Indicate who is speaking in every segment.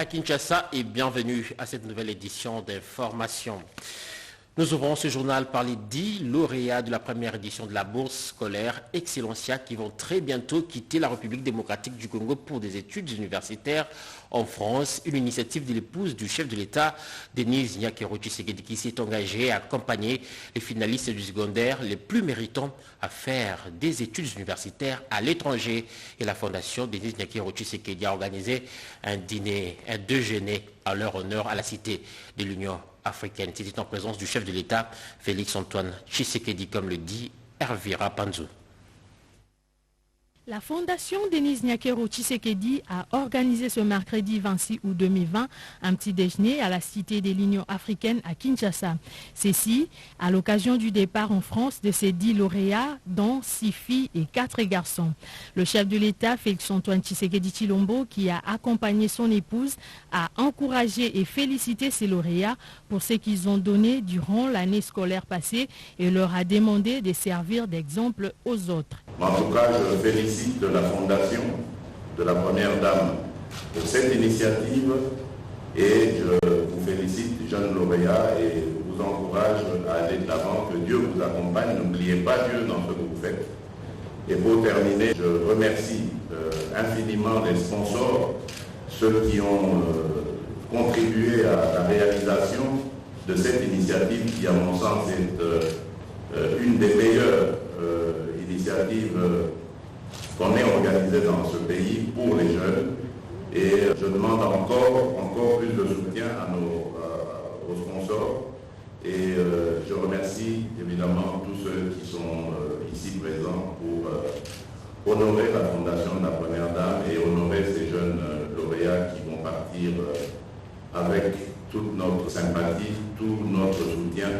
Speaker 1: à Kinshasa et bienvenue à cette nouvelle édition d'Information. Nous ouvrons ce journal par les 10 lauréats de la première édition de la bourse scolaire Excellencia qui vont très bientôt quitter la République démocratique du Congo pour des études universitaires en France. Une initiative de l'épouse du chef de l'État, Denise Nyakero Tshisekedi, qui s'est engagée à accompagner les finalistes du secondaire les plus méritants à faire des études universitaires à l'étranger. Et la fondation Denise Nyakero Tshisekedi a organisé un déjeuner à leur honneur à la Cité de l'Union africaine. C'était en présence du chef de l'État, Félix-Antoine Tshisekedi, comme le dit Hervira Panzou.
Speaker 2: La fondation Denise Nyakero Tshisekedi a organisé ce mercredi 26 août 2020 un petit déjeuner à la Cité de l'Union africaine à Kinshasa. Ceci à l'occasion du départ en France de ces 10 lauréats, dont 6 filles et 4 garçons. Le chef de l'État, Félix-Antoine Tshisekedi Tshilombo, qui a accompagné son épouse, a encouragé et félicité ces lauréats pour ce qu'ils ont donné durant l'année scolaire passée et leur a demandé de servir d'exemple aux autres.
Speaker 3: En tout cas, je félicite la Fondation de la Première Dame pour cette initiative et je vous félicite, jeunes lauréats, et vous encourage à aller de l'avant, que Dieu vous accompagne. N'oubliez pas Dieu dans ce que vous faites. Et pour terminer, je remercie infiniment les sponsors, ceux qui ont contribué à la réalisation de cette initiative qui, à mon sens, est une des meilleures initiatives qu'on ait organisées dans ce pays pour les jeunes. Et je demande encore plus de soutien aux sponsors. Et je remercie évidemment tous ceux qui sont ici présents pour honorer la Fondation de la Première Dame et honorer ces jeunes lauréats qui vont partir avec toute notre sympathie, tout notre soutien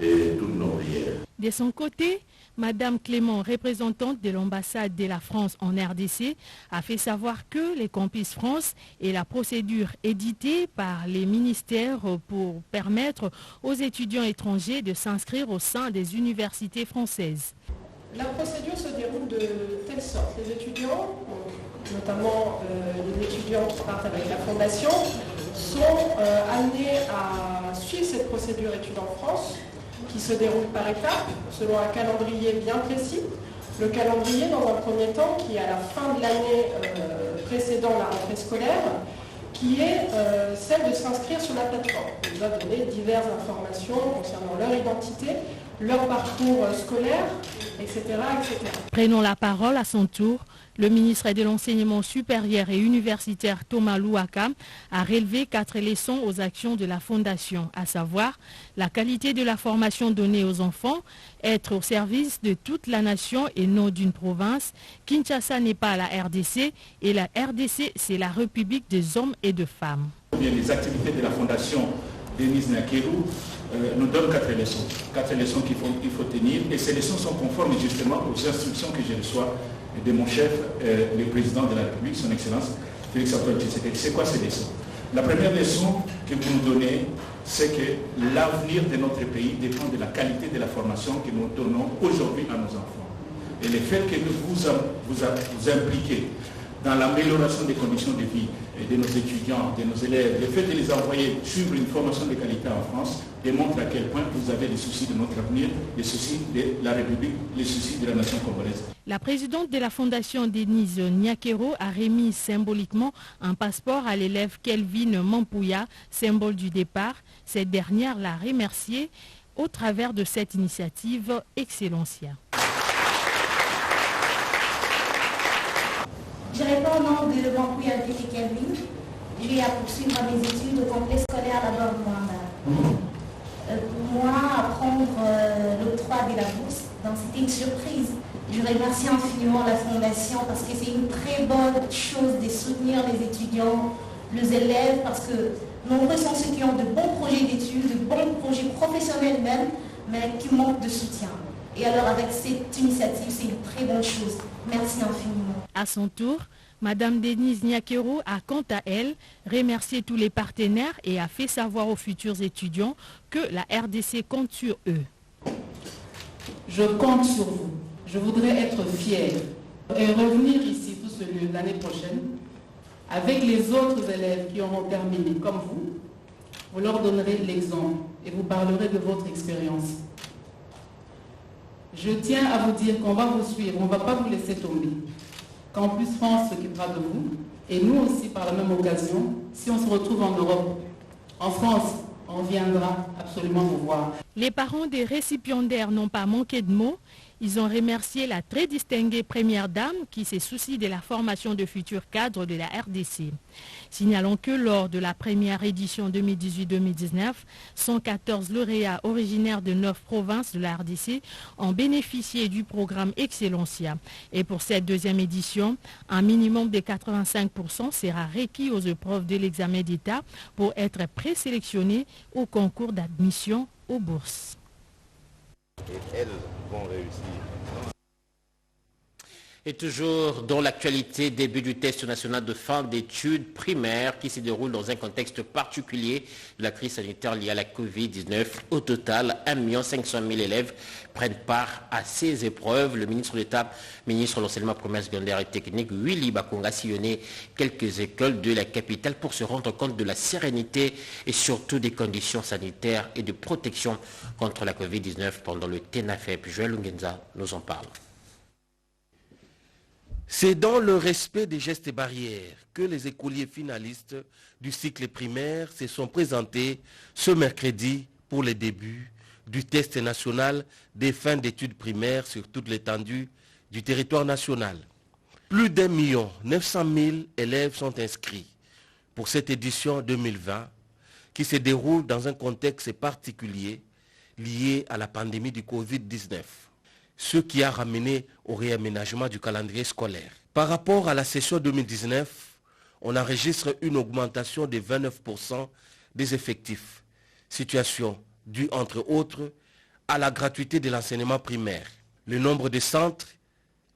Speaker 3: et toutes nos prières.
Speaker 2: De son côté, Madame Clément, représentante de l'ambassade de la France en RDC, a fait savoir que les Campus France et la procédure éditée par les ministères pour permettre aux étudiants étrangers de s'inscrire au sein des universités françaises.
Speaker 4: La procédure se déroule de telle sorte. Les étudiants, notamment les étudiants qui partent avec la Fondation, sont amenés à suivre cette procédure études en France, qui se déroule par étapes, selon un calendrier bien précis. Le calendrier, dans un premier temps, qui est à la fin de l'année précédant la rentrée scolaire, qui est celle de s'inscrire sur la plateforme. On doit donner diverses informations concernant leur identité, leur parcours scolaire, etc., etc.
Speaker 2: Prenons la parole à son tour. Le ministre de l'Enseignement supérieur et universitaire Thomas Louaka a relevé 4 leçons aux actions de la Fondation, à savoir la qualité de la formation donnée aux enfants, être au service de toute la nation et non d'une province. Kinshasa n'est pas la RDC et la RDC c'est la République des hommes et de femmes.
Speaker 5: Les activités de la Fondation Denise Nyakero nous donnent 4 leçons. 4 leçons qu'il faut tenir et ces leçons sont conformes justement aux instructions que je reçois de mon chef, le président de la République, son Excellence, Félix-Antoine Tshisekedi. C'est quoi ces leçons? La première leçon que vous nous donnez, c'est que l'avenir de notre pays dépend de la qualité de la formation que nous donnons aujourd'hui à nos enfants. Et le fait que vous impliquez dans l'amélioration des conditions de vie de nos étudiants, de nos élèves, le fait de les envoyer suivre une formation de qualité en France démontre à quel point vous avez les soucis de notre avenir, les soucis de la République, les soucis de la nation congolaise.
Speaker 2: La présidente de la Fondation Denise Nyakero a remis symboliquement un passeport à l'élève Kelvin Mampouya, symbole du départ. Cette dernière l'a remercié au travers de cette initiative Excellencia.
Speaker 6: Je réponds au nom de Mampouya Ndeke Kelvin. Je vais poursuivre mes études au complexe scolaire d'abord de Mwanda. Pour moi, apprendre l'octroi de la bourse, c'était une surprise. Je remercie infiniment la Fondation parce que c'est une très bonne chose de soutenir les étudiants, les élèves, parce que nombreux sont ceux qui ont de bons projets d'études, de bons projets professionnels même, mais qui manquent de soutien. Et alors avec cette initiative, c'est une très bonne chose. Merci infiniment.
Speaker 2: À son tour, Madame Denise Nyakero a quant à elle remercié tous les partenaires et a fait savoir aux futurs étudiants que la RDC compte sur eux.
Speaker 7: Je compte sur vous. Je voudrais être fière et revenir ici pour ce lieu l'année prochaine avec les autres élèves qui auront terminé comme vous leur donnerez l'exemple et vous parlerez de votre expérience. Je tiens à vous dire qu'on va vous suivre, on ne va pas vous laisser tomber. Campus France s'occupera de vous et nous aussi par la même occasion, si on se retrouve en Europe, en France, on viendra absolument vous voir.
Speaker 2: Les parents des récipiendaires n'ont pas manqué de mots. Ils ont remercié la très distinguée première dame qui s'est soucie de la formation de futurs cadres de la RDC. Signalons que lors de la première édition 2018-2019, 114 lauréats originaires de 9 provinces de la RDC ont bénéficié du programme Excellencia. Et pour cette deuxième édition, un minimum de 85% sera requis aux épreuves de l'examen d'État pour être présélectionnés au concours d'admission aux bourses.
Speaker 3: Et elles vont réussir.
Speaker 1: Et toujours dans l'actualité, début du test national de fin d'études primaires qui se déroule dans un contexte particulier de la crise sanitaire liée à la Covid-19. Au total, 1 500 000 élèves prennent part à ces épreuves. Le ministre d'État, ministre de l'enseignement primaire, secondaire et technique, Willy Bakonga, a sillonné quelques écoles de la capitale pour se rendre compte de la sérénité et surtout des conditions sanitaires et de protection contre la Covid-19 pendant le TENAFEP. Joël Lungenza nous en parle.
Speaker 8: C'est dans le respect des gestes et barrières que les écoliers finalistes du cycle primaire se sont présentés ce mercredi pour les débuts du test national des fins d'études primaires sur toute l'étendue du territoire national. Plus d'1 900 000 élèves sont inscrits pour cette édition 2020 qui se déroule dans un contexte particulier lié à la pandémie du Covid-19. Ce qui a ramené au réaménagement du calendrier scolaire. Par rapport à la session 2019, on enregistre une augmentation de 29% des effectifs, situation due entre autres à la gratuité de l'enseignement primaire. Le nombre de centres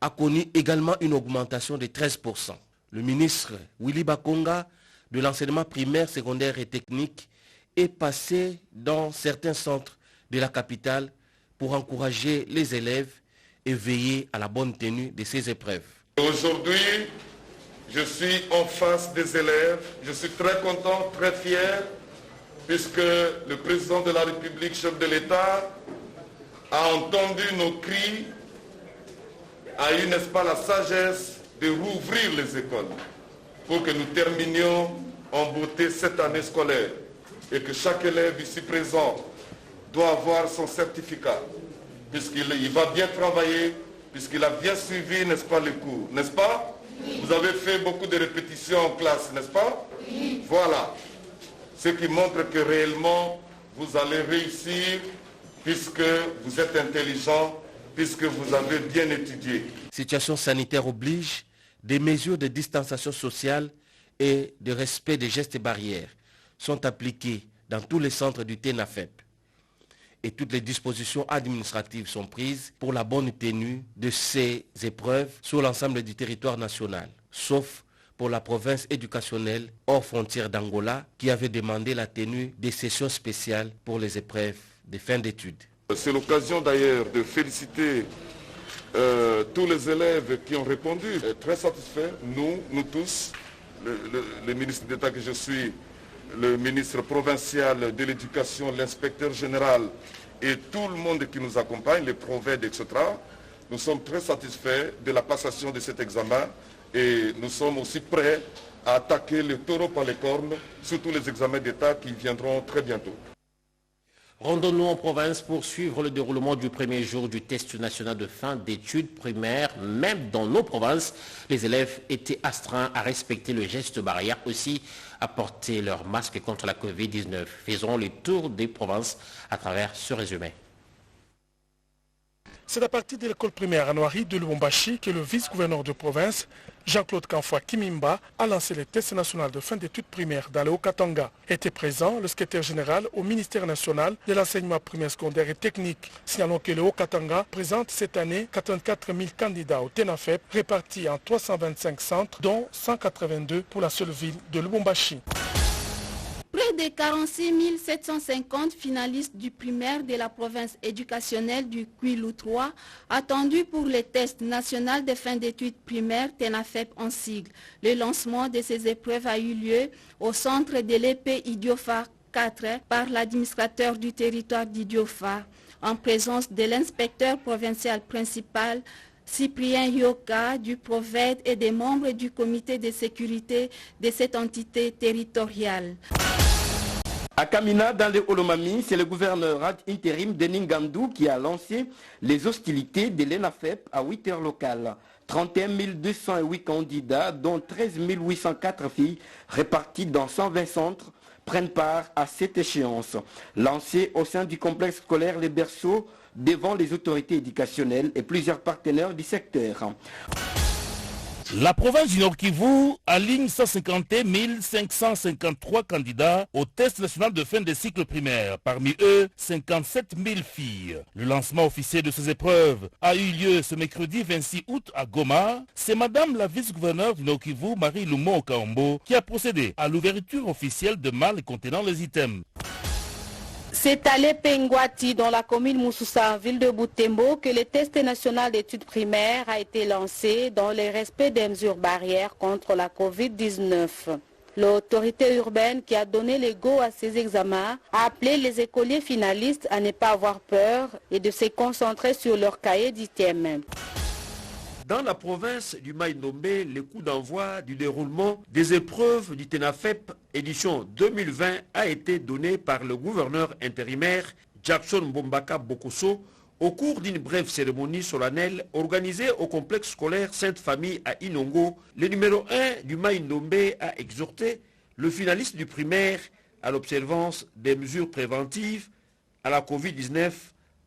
Speaker 8: a connu également une augmentation de 13%. Le ministre Willy Bakonga de l'enseignement primaire, secondaire et technique est passé dans certains centres de la capitale pour encourager les élèves et veiller à la bonne tenue de ces épreuves.
Speaker 9: Aujourd'hui, je suis en face des élèves. Je suis très content, très fier, puisque le président de la République, chef de l'État, a entendu nos cris, a eu, n'est-ce pas, la sagesse de rouvrir les écoles pour que nous terminions en beauté cette année scolaire et que chaque élève ici présent doit avoir son certificat, puisqu'il va bien travailler, puisqu'il a bien suivi, n'est-ce pas, les cours, n'est-ce pas? Vous avez fait beaucoup de répétitions en classe, n'est-ce pas? Voilà. Ce qui montre que réellement, vous allez réussir, puisque vous êtes intelligent, puisque vous avez bien étudié.
Speaker 8: Situation sanitaire oblige, des mesures de distanciation sociale et de respect des gestes et barrières sont appliquées dans tous les centres du TENAFEP. Et toutes les dispositions administratives sont prises pour la bonne tenue de ces épreuves sur l'ensemble du territoire national, sauf pour la province éducationnelle hors frontières d'Angola qui avait demandé la tenue des sessions spéciales pour les épreuves de fin d'études.
Speaker 9: C'est l'occasion d'ailleurs de féliciter tous les élèves qui ont répondu. Très satisfaits, nous tous, le ministre d'État que je suis, le ministre provincial de l'éducation, l'inspecteur général et tout le monde qui nous accompagne, les provèdes, etc. Nous sommes très satisfaits de la passation de cet examen et nous sommes aussi prêts à attaquer le taureau par les cornes sur tous les examens d'État qui viendront très bientôt.
Speaker 1: Rendons-nous en province pour suivre le déroulement du premier jour du test national de fin d'études primaires. Même dans nos provinces, les élèves étaient astreints à respecter le geste barrière, aussi à porter leur masque contre la Covid-19. Faisons le tour des provinces à travers ce résumé.
Speaker 10: C'est à partir de l'école primaire à Noiri de Lubumbashi que le vice-gouverneur de province, Jean-Claude Kanfoua Kimimba, a lancé le test national de fin d'études primaires dans le Haut-Katanga. Était présent le secrétaire général au ministère national de l'enseignement primaire, secondaire et technique. Signalons que le Haut-Katanga présente cette année 84 000 candidats au TENAFEP répartis en 325 centres, dont 182 pour la seule ville de Lubumbashi.
Speaker 11: Près des 46 750 finalistes du primaire de la province éducationnelle du Kwilu 3, attendus pour les tests nationaux de fin d'études primaires TENAFEP en sigle, le lancement de ces épreuves a eu lieu au centre de l'épée Idiofa 4 par l'administrateur du territoire d'Idiofa, en présence de l'inspecteur provincial principal Cyprien Yoka du Proved et des membres du comité de sécurité de cette entité territoriale.
Speaker 12: À Kamina, dans les Olomami, c'est le gouverneur intérim de Ningandou qui a lancé les hostilités de l'ENAFEP à 8 heures locales. 31 208 candidats, dont 13 804 filles, réparties dans 120 centres, prennent part à cette échéance. Lancée au sein du complexe scolaire Les Berceaux, devant les autorités éducationnelles et plusieurs partenaires du secteur.
Speaker 8: La province du Nord Kivu aligne 151 553 candidats au test national de fin des cycles primaires. Parmi eux, 57 000 filles. Le lancement officiel de ces épreuves a eu lieu ce mercredi 26 août à Goma. C'est madame la vice-gouverneure du Nord Kivu, Marie Lumo Okaombo, qui a procédé à l'ouverture officielle de malles contenant les items.
Speaker 13: C'est à l'Epengwati, dans la commune Moussoussa, ville de Boutembo, que le test national d'études primaires a été lancé dans le respect des mesures barrières contre la Covid-19. L'autorité urbaine qui a donné le go à ces examens a appelé les écoliers finalistes à ne pas avoir peur et de se concentrer sur leur cahier d'items.
Speaker 14: Dans la province du Maïnombe, le coup d'envoi du déroulement des épreuves du TENAFEP édition 2020 a été donné par le gouverneur intérimaire Jackson Mbombaka Bokoso au cours d'une brève cérémonie solennelle organisée au complexe scolaire Sainte-Famille à Inongo. Le numéro 1 du Maïnombe a exhorté le finaliste du primaire à l'observance des mesures préventives à la Covid-19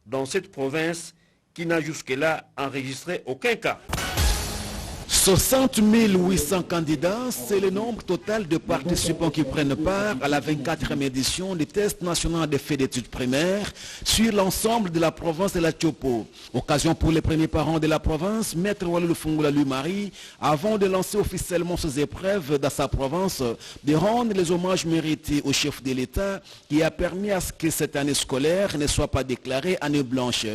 Speaker 14: dans cette province qui n'a jusque-là enregistré aucun cas.
Speaker 15: 60 800 candidats, c'est le nombre total de participants qui prennent part à la 24e édition du test national des faits d'études primaires sur l'ensemble de la province de la Tchopo. Occasion pour les premiers parents de la province, Maître Walou Fungula Lumari, avant de lancer officiellement ces épreuves dans sa province, de rendre les hommages mérités au chef de l'État qui a permis à ce que cette année scolaire ne soit pas déclarée année blanche.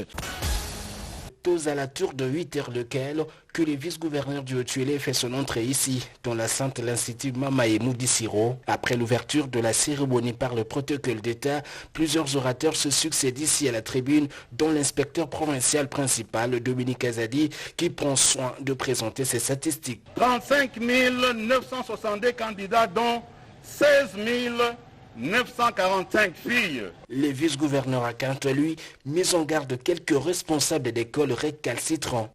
Speaker 16: Aux alentours de 8 heures lequel que le vice-gouverneur du Haut-Tuélé fait son entrée ici, dans la sainte l'Institut Mamae Moudissiro. Après l'ouverture de la cérémonie par le protocole d'État, plusieurs orateurs se succèdent ici à la tribune, dont l'inspecteur provincial principal Dominique Azadi, qui prend soin de présenter ses statistiques.
Speaker 17: 35 962 candidats, dont 16 945 filles.
Speaker 16: Le vice-gouverneur a quant à lui mis en garde quelques responsables d'écoles récalcitrants.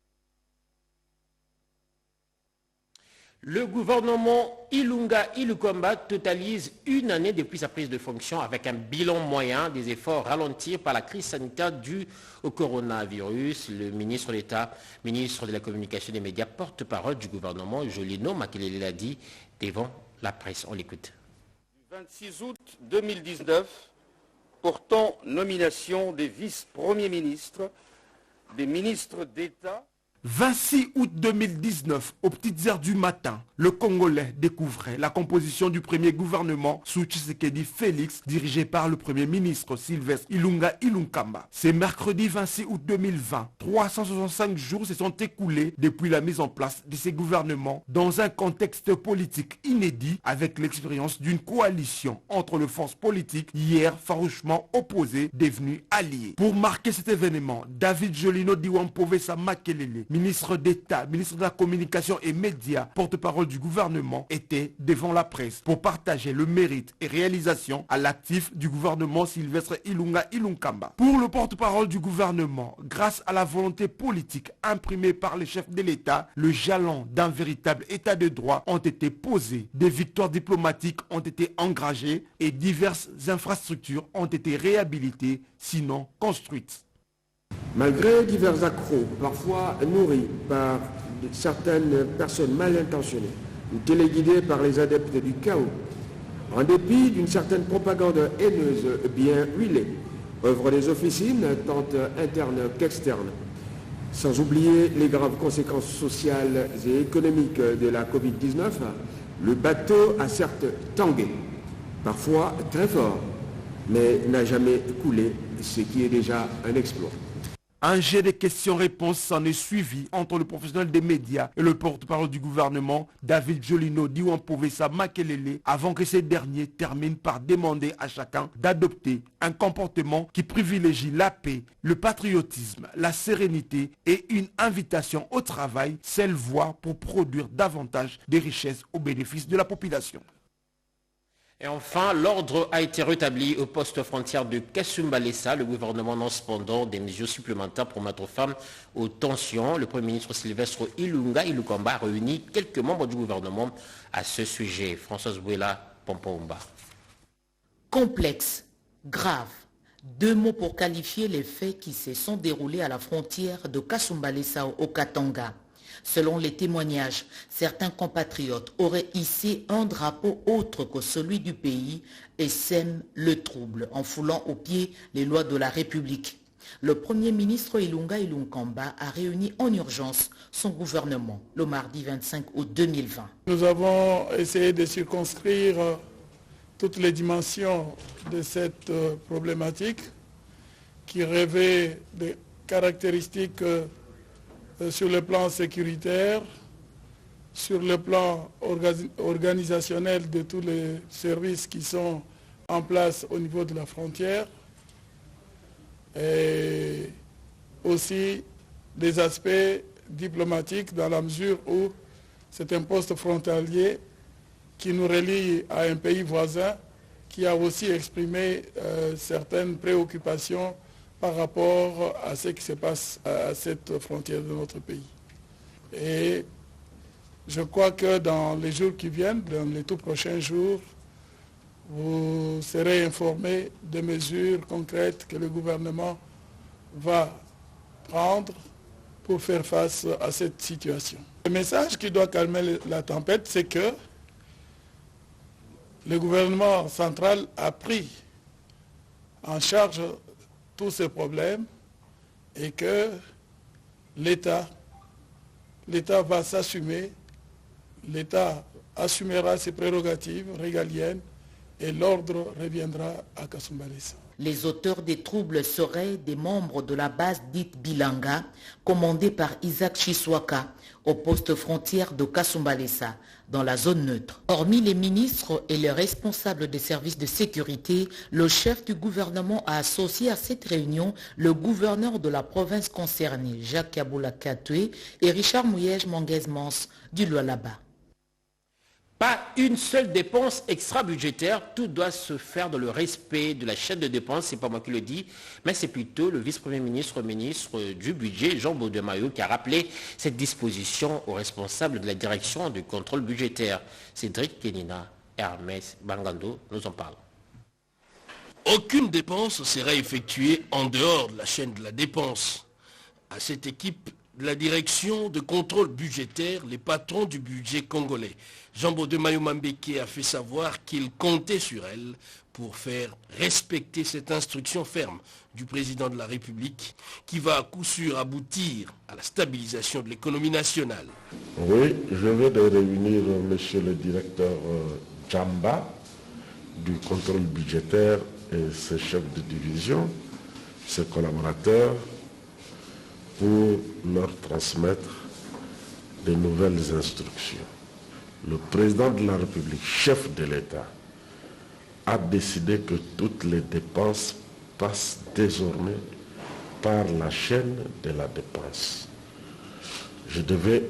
Speaker 1: Le gouvernement Ilunga Ilukomba totalise une année depuis sa prise de fonction avec un bilan moyen des efforts ralentis par la crise sanitaire due au coronavirus. Le ministre d'État, ministre de la Communication et des Médias, porte-parole du gouvernement, Jolino Makelele, l'a dit devant la presse. On l'écoute.
Speaker 12: 26 août 2019, portant nomination des vice-premiers ministres, des ministres d'État.
Speaker 18: 26 août 2019, aux petites heures du matin, le Congolais découvrait la composition du premier gouvernement sous Tshisekedi Félix, dirigé par le premier ministre Sylvestre Ilunga Ilunkamba. C'est mercredi 26 août 2020. 365 jours se sont écoulés depuis la mise en place de ces gouvernements dans un contexte politique inédit avec l'expérience d'une coalition entre les forces politiques hier farouchement opposées devenues alliées. Pour marquer cet événement, David Jolino Diwampovesa Makelele, ministre d'État, ministre de la Communication et Médias, porte-parole du gouvernement, était devant la presse pour partager le mérite et réalisation à l'actif du gouvernement Sylvestre Ilunga Ilunkamba. Pour le porte-parole du gouvernement, grâce à la volonté politique imprimée par les chefs de l'État, le jalon d'un véritable état de droit ont été posés, des victoires diplomatiques ont été engagées et diverses infrastructures ont été réhabilitées, sinon construites.
Speaker 19: Malgré divers accros, parfois nourris par certaines personnes mal intentionnées ou téléguidées par les adeptes du chaos, en dépit d'une certaine propagande haineuse bien huilée, œuvre des officines tant internes qu'externes, sans oublier les graves conséquences sociales et économiques de la Covid-19, le bateau a certes tangué. parfois très fort, mais n'a jamais coulé, ce qui est déjà un exploit.
Speaker 18: Un jet de questions-réponses s'en est suivi entre le professionnel des médias et le porte-parole du gouvernement, David Jolino Diwan-Povessa Makelele, avant que ces derniers terminent par demander à chacun d'adopter un comportement qui privilégie la paix, le patriotisme, la sérénité et une invitation au travail, seule voie pour produire davantage de richesses au bénéfice de la population.
Speaker 1: Et enfin, l'ordre a été rétabli au poste frontière de Kasumbalesa. Le gouvernement annonce cependant des mesures supplémentaires pour mettre fin aux tensions. Le Premier ministre Sylvestre Ilunga Ilukamba a réuni quelques membres du gouvernement à ce sujet. Françoise Bouela, Pompoumba.
Speaker 20: Complexe, grave. 2 mots pour qualifier les faits qui se sont déroulés à la frontière de Kasumbalesa au Katanga. Selon les témoignages, certains compatriotes auraient hissé un drapeau autre que celui du pays et sèment le trouble en foulant aux pieds les lois de la République. Le Premier ministre Ilunga Ilunkamba a réuni en urgence son gouvernement le mardi 25 août 2020.
Speaker 21: Nous avons essayé de circonscrire toutes les dimensions de cette problématique qui revêt des caractéristiques sur le plan sécuritaire, sur le plan organisationnel de tous les services qui sont en place au niveau de la frontière, et aussi des aspects diplomatiques dans la mesure où c'est un poste frontalier qui nous relie à un pays voisin qui a aussi exprimé certaines préoccupations par rapport à ce qui se passe à cette frontière de notre pays. Et je crois que dans les jours qui viennent, dans les tout prochains jours, vous serez informés des mesures concrètes que le gouvernement va prendre pour faire face à cette situation. Le message qui doit calmer la tempête, c'est que le gouvernement central a pris en charge tous ces problèmes et que l'État va s'assumer, l'État assumera ses prérogatives régaliennes et l'ordre reviendra à Kasumbalesa.
Speaker 20: Les auteurs des troubles seraient des membres de la base dite Bilanga, commandée par Isaac Chiswaka, au poste frontière de Kasumbalesa, dans la zone neutre. Hormis les ministres et les responsables des services de sécurité, le chef du gouvernement a associé à cette réunion le gouverneur de la province concernée, Jacques Kaboula Katoué, et Richard Mouyej-Manguez-Mans du Lualaba.
Speaker 1: Pas une seule dépense extra-budgétaire, tout doit se faire dans le respect de la chaîne de dépenses, c'est pas moi qui le dis, mais c'est plutôt le vice-premier ministre, ministre du budget, Jean Baudemaillot, qui a rappelé cette disposition aux responsables de la direction du contrôle budgétaire. Cédric Kenina, Hermès Bangando nous en parlent.
Speaker 8: Aucune dépense sera effectuée en dehors de la chaîne de la dépense. À cette équipe de la direction de contrôle budgétaire, les patrons du budget congolais, Jean Baudemaillot Mambeke a fait savoir qu'il comptait sur elle pour faire respecter cette instruction ferme du président de la République qui va à coup sûr aboutir à la stabilisation de l'économie nationale.
Speaker 22: Oui, je vais de réunir monsieur le directeur Djamba du contrôle budgétaire et ses chefs de division, ses collaborateurs, pour leur transmettre de nouvelles instructions. Le président de la République, chef de l'État, a décidé que toutes les dépenses passent désormais par la chaîne de la dépense. Je devais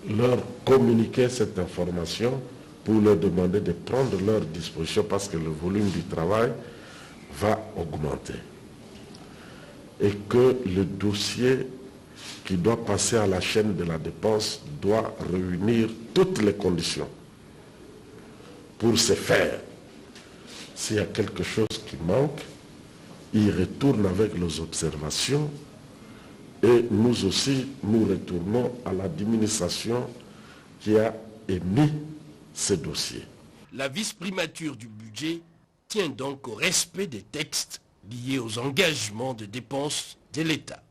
Speaker 22: leur communiquer cette information pour leur demander de prendre leurs dispositions parce que le volume du travail va augmenter. Et que le dossier qui doit passer à la chaîne de la dépense doit réunir toutes les conditions pour se faire. S'il y a quelque chose qui manque, il retourne avec les observations et nous aussi, nous retournons à l'administration qui a émis ce dossier.
Speaker 8: La vice-primature du budget tient donc au respect des textes liés aux engagements de dépenses de l'État.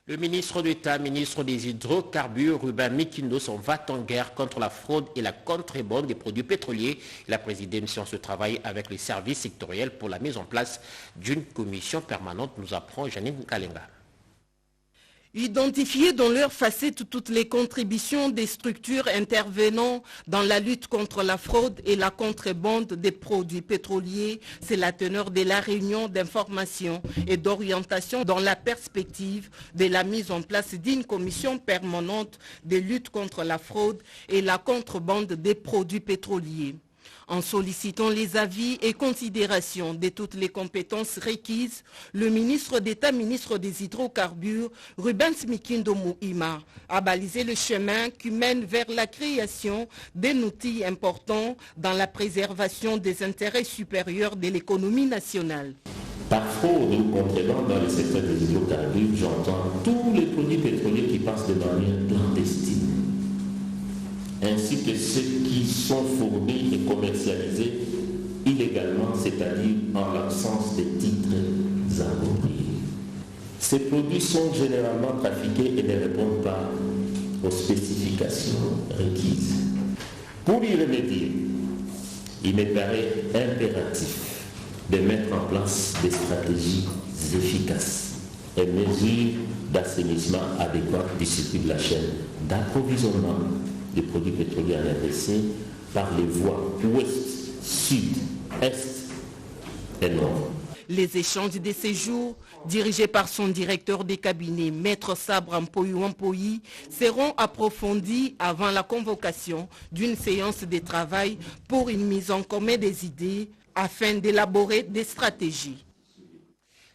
Speaker 1: Le ministre d'État, ministre des Hydrocarbures, Ruben Mikindo, s'en va en guerre contre la fraude et la contrebande des produits pétroliers. Il a présidé une séance de travail avec les services sectoriels pour la mise en place d'une commission permanente, nous apprend Janine Kalenga.
Speaker 4: Identifier dans leur facette toutes les contributions des structures intervenant dans la lutte contre la fraude et la contrebande des produits pétroliers, c'est la teneur de la réunion d'information et d'orientation dans la perspective de la mise en place d'une commission permanente de lutte contre la fraude et la contrebande des produits pétroliers. En sollicitant les avis et considérations de toutes les compétences requises, le ministre d'État, ministre des Hydrocarbures, Rubens Mikindo Mouima, a balisé le chemin qui mène vers la création d'un outil important dans la préservation des intérêts supérieurs de l'économie nationale.
Speaker 5: Par fraude ou contrebande dans le secteur des hydrocarbures, j'entends tous les produits pétroliers qui passent de manière clandestine, ainsi que ceux qui sont fournis et commercialisés illégalement, c'est-à-dire en l'absence de titres appropriés. Ces produits sont généralement trafiqués et ne répondent pas aux spécifications requises. Pour y remédier, il me paraît impératif de mettre en place des stratégies efficaces et mesures d'assainissement adéquates du circuit de la chaîne d'approvisionnement des produits pétroliers en RDC par les voies ouest, sud, est et nord.
Speaker 4: Les échanges de séjour, dirigés par son directeur des cabinets, Maître Sabre Mpoyi, seront approfondis avant la convocation d'une séance de travail pour une mise en commun des idées afin d'élaborer des stratégies.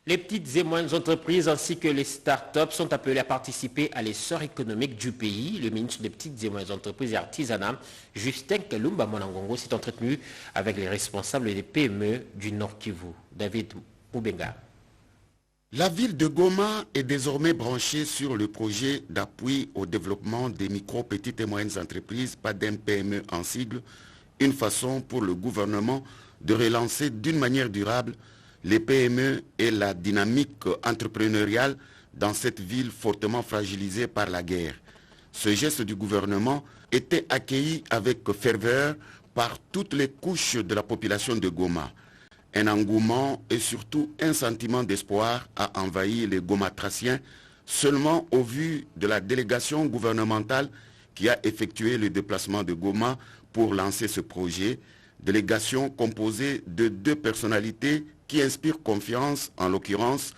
Speaker 1: Les petites et moyennes entreprises ainsi que les start-up sont appelées à participer à l'essor économique du pays. Le ministre des petites et moyennes entreprises et artisanat, Justin Kalumba Monangongo, s'est entretenu avec les responsables des PME du Nord Kivu. David Moubenga.
Speaker 23: La ville de Goma est désormais branchée sur le projet d'appui au développement des micro, petites et moyennes entreprises, PADEM PME en sigle, une façon pour le gouvernement de relancer d'une manière durable les PME et la dynamique entrepreneuriale dans cette ville fortement fragilisée par la guerre. Ce geste du gouvernement était accueilli avec ferveur par toutes les couches de la population de Goma. Un engouement et surtout un sentiment d'espoir a envahi les Gomatraciens seulement au vu de la délégation gouvernementale qui a effectué le déplacement de Goma pour lancer ce projet, délégation composée de deux personnalités qui inspirent confiance, en l'occurrence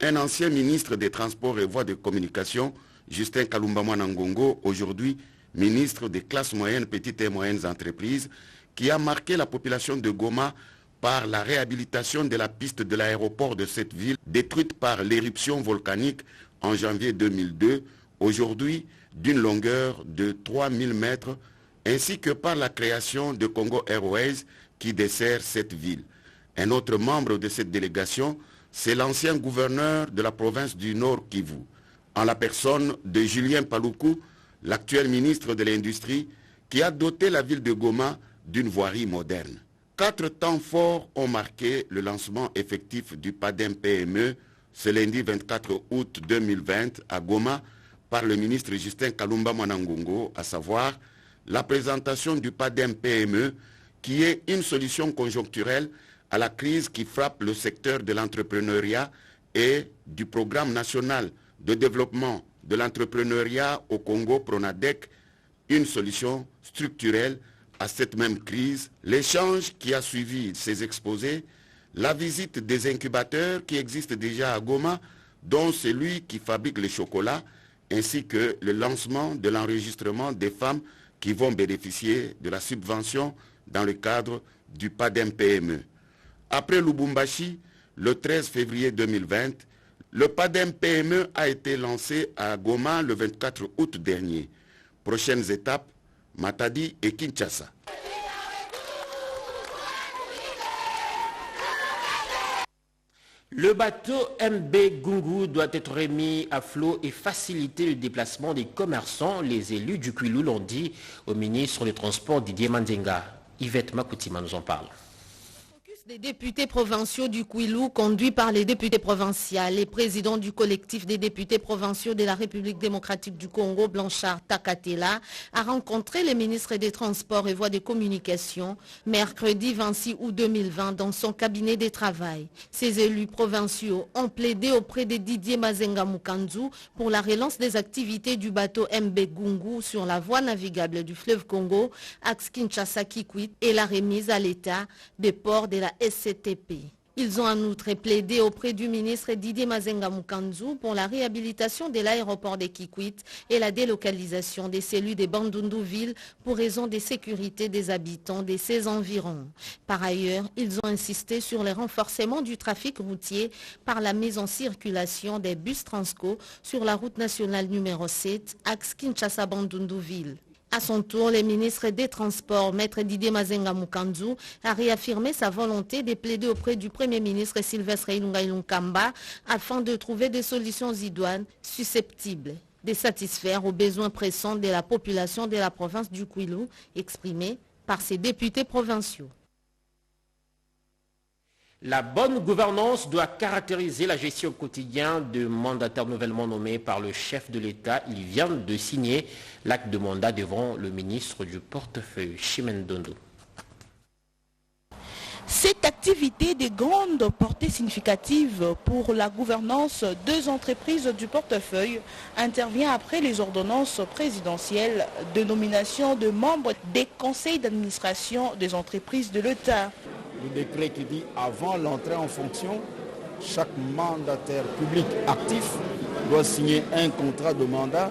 Speaker 23: un ancien ministre des Transports et Voies de Communication, Justin Kalumba Monangongo, aujourd'hui ministre des classes moyennes, petites et moyennes entreprises, qui a marqué la population de Goma par la réhabilitation de la piste de l'aéroport de cette ville, détruite par l'éruption volcanique en janvier 2002, aujourd'hui d'une longueur de 3000 mètres, ainsi que par la création de Congo Airways qui dessert cette ville. Un autre membre de cette délégation, c'est l'ancien gouverneur de la province du Nord Kivu, en la personne de Julien Paluku, l'actuel ministre de l'Industrie, qui a doté la ville de Goma d'une voirie moderne. 4 temps forts ont marqué le lancement effectif du PADEM PME ce lundi 24 août 2020 à Goma par le ministre Justin Kalumba Monangongo, à savoir la présentation du PADEM PME qui est une solution conjoncturelle à la crise qui frappe le secteur de l'entrepreneuriat et du programme national de développement de l'entrepreneuriat au Congo Pronadec, une solution structurelle à cette même crise, l'échange qui a suivi ces exposés, la visite des incubateurs qui existent déjà à Goma, dont celui qui fabrique les chocolats, ainsi que le lancement de l'enregistrement des femmes qui vont bénéficier de la subvention dans le cadre du PADEM PME. Après Lubumbashi, le 13 février 2020, le PADEM PME a été lancé à Goma le 24 août dernier. Prochaines étapes, Matadi et Kinshasa.
Speaker 1: Le bateau MB Gungu doit être remis à flot et faciliter le déplacement des commerçants. Les élus du Kwilu l'ont dit au ministre des Transports Didier Mandenga. Yvette Makoutima nous en parle.
Speaker 4: Des députés provinciaux du Kwilu, conduit par les députés provinciaux et président du collectif des députés provinciaux de la République démocratique du Congo, Blanchard Takatela, a rencontré les ministres des Transports et Voies de Communication mercredi 26 août 2020 dans son cabinet de travail. Ces élus provinciaux ont plaidé auprès de Didier Mazenga Mukanzu pour la relance des activités du bateau MB Gungu sur la voie navigable du fleuve Congo, axe Kinshasa-Kikwit, et la remise à l'État des ports de la SCTP. Ils ont en outre plaidé auprès du ministre Didier Mazenga Mukanzu pour la réhabilitation de l'aéroport de Kikwit et la délocalisation des cellules de Bandundu-Ville pour raison de sécurité des habitants de ces environs. Par ailleurs, ils ont insisté sur le renforcement du trafic routier par la mise en circulation des bus Transco sur la route nationale numéro 7, axe Kinshasa-Bandundu-Ville. À son tour, le ministre des Transports, Maître Didier Mazenga Mukanzu, a réaffirmé sa volonté de plaider auprès du Premier ministre Sylvestre Ilunga Ilunkamba afin de trouver des solutions idoines susceptibles de satisfaire aux besoins pressants de la population de la province du Kwilu, exprimés par ses députés provinciaux.
Speaker 1: La bonne gouvernance doit caractériser la gestion quotidienne de mandataires nouvellement nommés par le chef de l'État. Il vient de signer l'acte de mandat devant le ministre du portefeuille, Chimène Dondo.
Speaker 2: Cette activité de grande portée significative pour la gouvernance des entreprises du portefeuille intervient après les ordonnances présidentielles de nomination de membres des conseils d'administration des entreprises de l'État.
Speaker 6: Le décret qui dit avant l'entrée en fonction, chaque mandataire public actif doit signer un contrat de mandat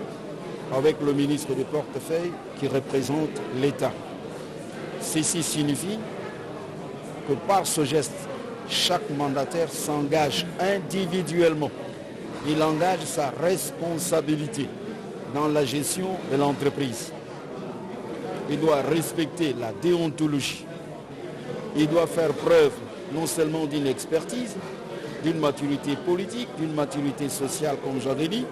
Speaker 6: avec le ministre du portefeuille qui représente l'État. Ceci signifie que par ce geste, chaque mandataire s'engage individuellement. Il engage sa responsabilité dans la gestion de l'entreprise. Il doit respecter la déontologie. Il doit faire preuve non seulement d'une expertise, d'une maturité politique, d'une maturité sociale, comme j'avais dit,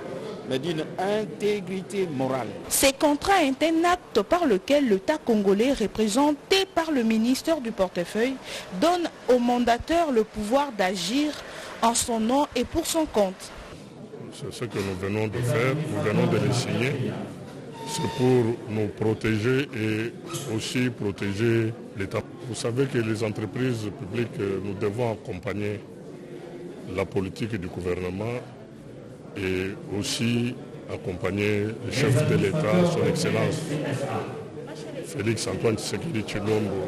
Speaker 6: mais d'une intégrité morale.
Speaker 2: Ces contrats est un acte par lequel l'État congolais, représenté par le ministère du portefeuille, donne au mandateur le pouvoir d'agir en son nom et pour son compte.
Speaker 7: C'est ce que nous venons de faire, nous venons de les signer. C'est pour nous protéger et aussi protéger l'État. Vous savez que les entreprises publiques, nous devons accompagner la politique du gouvernement et aussi accompagner le chef de l'État, son Excellence Félix Antoine Tshisekedi Tshilombo.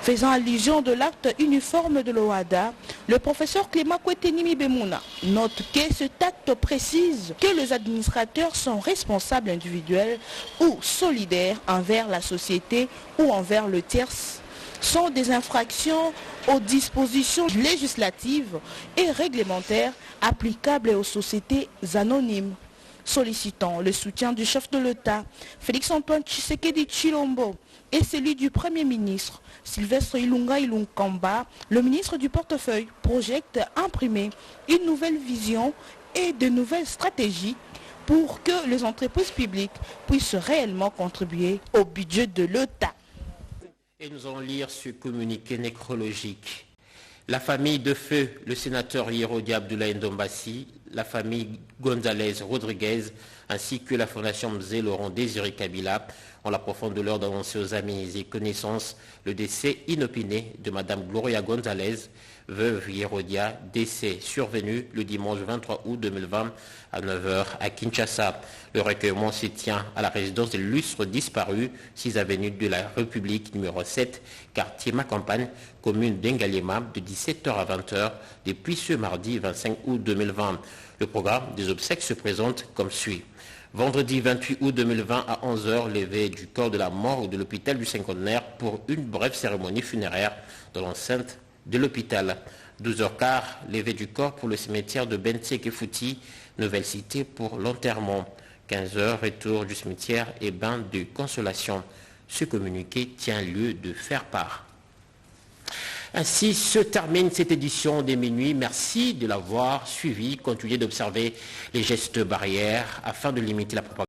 Speaker 2: Faisant allusion de l'acte uniforme de l'OHADA, le professeur Clément Kwetenimi Bemouna note que cet acte précise que les administrateurs sont responsables individuels ou solidaires envers la société ou envers le tierce, sont des infractions aux dispositions législatives et réglementaires applicables aux sociétés anonymes. Sollicitant le soutien du chef de l'État, Félix Antoine Tshisekedi Tshilombo, et celui du Premier ministre, Sylvestre Ilunga Ilunkamba, le ministre du portefeuille projette imprimer une nouvelle vision et de nouvelles stratégies pour que les entreprises publiques puissent réellement contribuer au budget de l'État.
Speaker 1: Et nous allons lire ce communiqué nécrologique. La famille de feu, le sénateur Yérodi Abdoulaye Ndombassi, la famille González Rodriguez, ainsi que la fondation Mzé Laurent Désiré Kabila ont la profonde douleur d'annoncer aux amis et connaissances le décès inopiné de Madame Gloria González, veuve Yérodia, décès survenu le dimanche 23 août 2020 à 9h à Kinshasa. Le recueillement se tient à la résidence de l'illustre disparu, 6 avenue de la République numéro 7, quartier Macampagne, commune d'Engaliema, de 17h à 20h depuis ce mardi 25 août 2020. Le programme des obsèques se présente comme suit. Vendredi 28 août 2020 à 11h, levée du corps de la mort de l'hôpital du Cinquantenaire pour une brève cérémonie funéraire dans l'enceinte de l'hôpital. 12h15, levée du corps pour le cimetière de Bensek et Fouti, nouvelle cité pour l'enterrement. 15h, retour du cimetière et bain de consolation. Ce communiqué tient lieu de faire part. Ainsi se termine cette édition des Minuit. Merci de l'avoir suivi. Continuez d'observer les gestes barrières afin de limiter la propagation.